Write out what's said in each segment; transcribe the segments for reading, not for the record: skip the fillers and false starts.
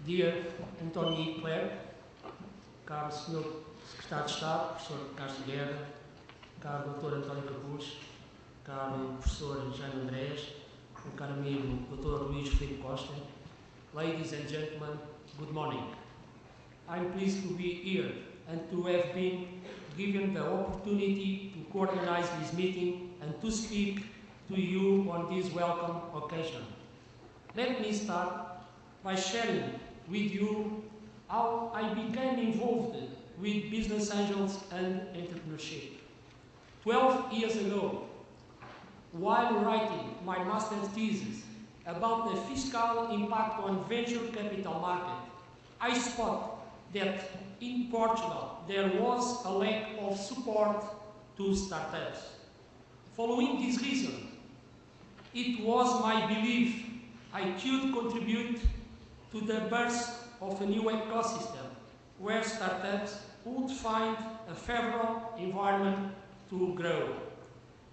Dear António Clerc, caro Sr. Secretário de Estado, Professor Castro Guerra, caro Dr. António Capuz, caro Professor Jaime Andrés, o caro amigo Dr. Luís Filipe Costa, ladies and gentlemen, good morning. I'm pleased to be here and to have been given the opportunity to coordinate this meeting and to speak to you on this welcome occasion. Let me start by sharing with you how I became involved with business angels and entrepreneurship. 12 years ago, while writing my master's thesis about the fiscal impact on venture capital market, I spotted that in Portugal there was a lack of support to startups. Following this reason, it was my belief I could contribute to the birth of a new ecosystem where startups would find a favorable environment to grow.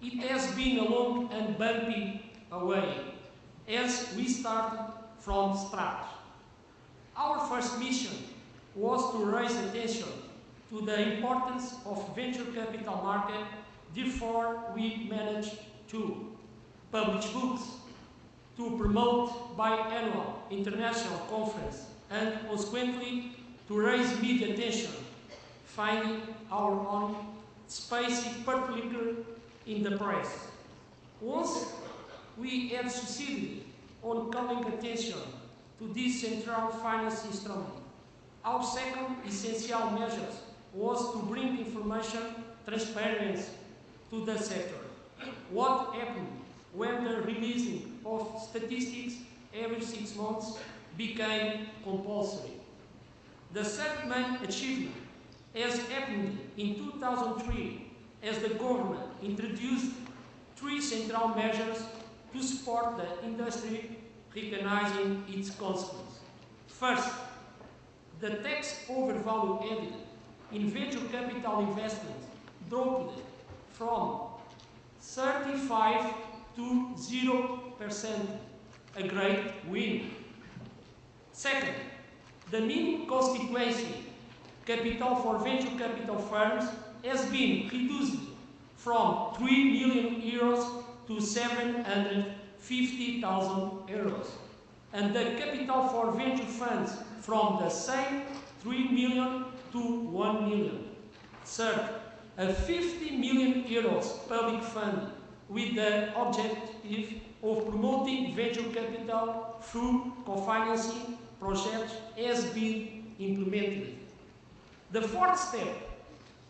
It has been a long and bumpy way as we started from scratch. Our first mission was to raise attention to the importance of venture capital market. Therefore, we managed to publish books, to promote biannual international conference, and consequently to raise media attention, finding our own space, particularly in the press. Once we had succeeded on calling attention to this central finance instrument, our second essential measure was to bring information transparency to the sector. What happened when the releasing of statistics every 6 months became compulsory? The third main achievement has happened in 2003 as the government introduced 3 central measures to support the industry, recognizing its consequences. First, the tax over value added in venture capital investments dropped from 35 to 0%, a great win. Second, the minimum constituency capital for venture capital firms has been reduced from 3 million euros to 750,000 euros, and the capital for venture funds from the same 3 million to 1 million. Third, a 50 million euros public fund with the objective of promoting venture capital through co-financing projects has been implemented. The fourth step,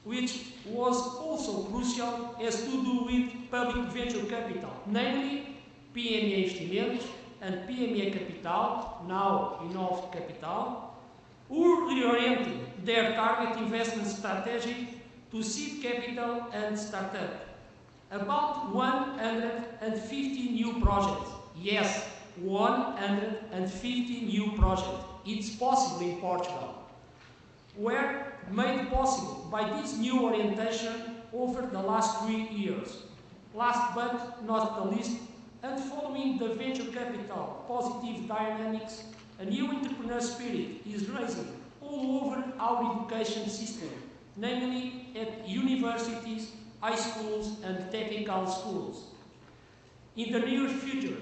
which was also crucial, has to do with public venture capital, namely PME Investimentos and PME Capital, now Inove Capital, who reoriented their target investment strategy to seed capital and startup. About 150 new projects. Yes, 150 new projects. It's possible in Portugal. Were made possible by this new orientation over the last 3 years. Last but not the least, and following the venture capital positive dynamics, a new entrepreneur spirit is rising all over our education system, namely at universities, high schools and technical schools. In the near future,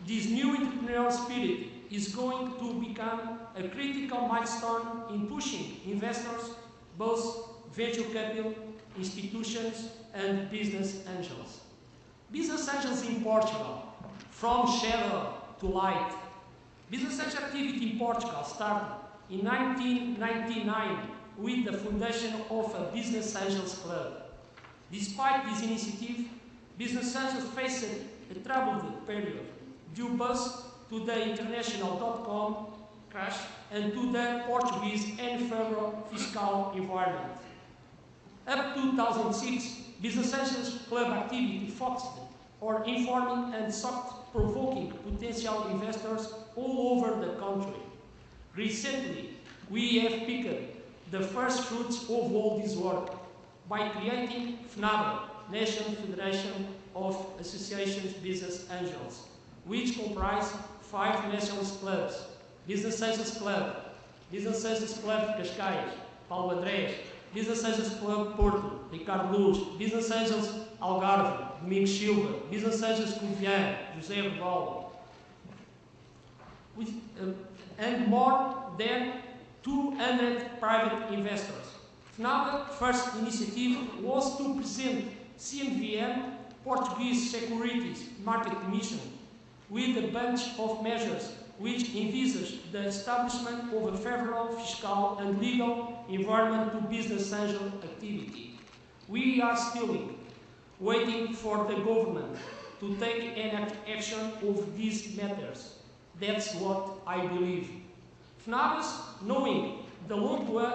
this new entrepreneurial spirit is going to become a critical milestone in pushing investors, both venture capital institutions and business angels. Business angels in Portugal, from shadow to light. Business angel activity in Portugal started in 1999 with the foundation of a Business Angels Club. Despite this initiative, business angels faced a troubled period due both to the international.com crash and to the Portuguese unfavorable fiscal environment. Up to 2006, Business Angels Club activity focused on informing and thought-provoking potential investors all over the country. Recently, we have picked the first fruits of all this work by creating FNABA, National Federation of Associations Business Angels, which comprise 5 national clubs: Business Angels Club, Business Angels Club Cascais, Paulo Andrés, Business Angels Club Porto, Ricardo Luz, Business Angels Algarve, Domingos Silva, Business Angels Covilhã, José Revaldo, and more than 200 private investors. FNABA's first initiative was to present CMVM, Portuguese Securities Market Commission, with a bunch of measures which envisage the establishment of a favorable fiscal and legal environment to business angel activity. We are still waiting for the government to take an action of these matters. That's what I believe. FNABA's, knowing the long way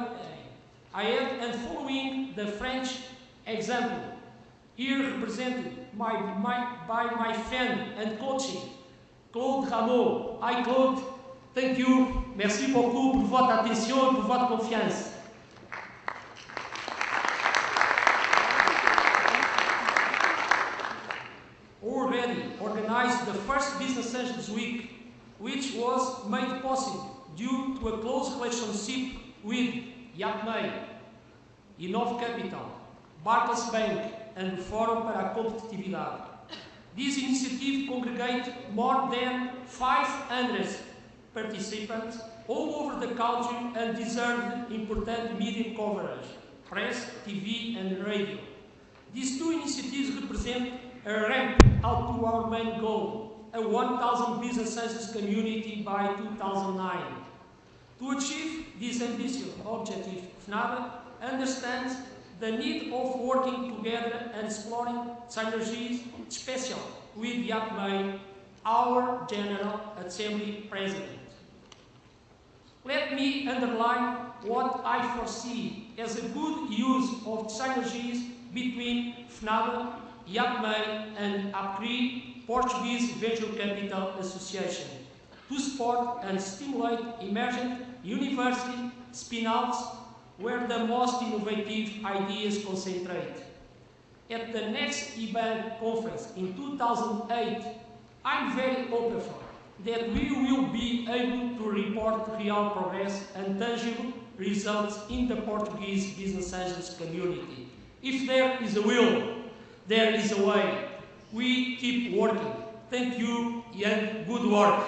ahead and following the French example, here represented by my friend and coaching, Claude Rameau. Hi Claude, thank you. Merci beaucoup pour votre attention et pour votre confiance. Already organized the first Business Angels Week, which was made possible due to a close relationship with YAPMEI, Innov Capital, Barclays Bank and the Fórum para a Competitividade. This initiative congregated more than 500 participants all over the country and deserved important media coverage, press, TV and radio. These two initiatives represent a ramp out to our main goal, a 1,000 business angels community by 2009. To achieve this ambitious objective, FNABA understands the need of working together and exploring synergies, especially with YAPMEI, our General Assembly President. Let me underline what I foresee as a good use of synergies between FNABA, YAPMEI and APCRI, Portuguese Venture Capital Association, to support and stimulate emergent university spin-outs where the most innovative ideas concentrate. At the next IBAN conference in 2008, I'm very hopeful that we will be able to report real progress and tangible results in the Portuguese business angels community. If there is a will, there is a way. We keep working. Thank you and good work.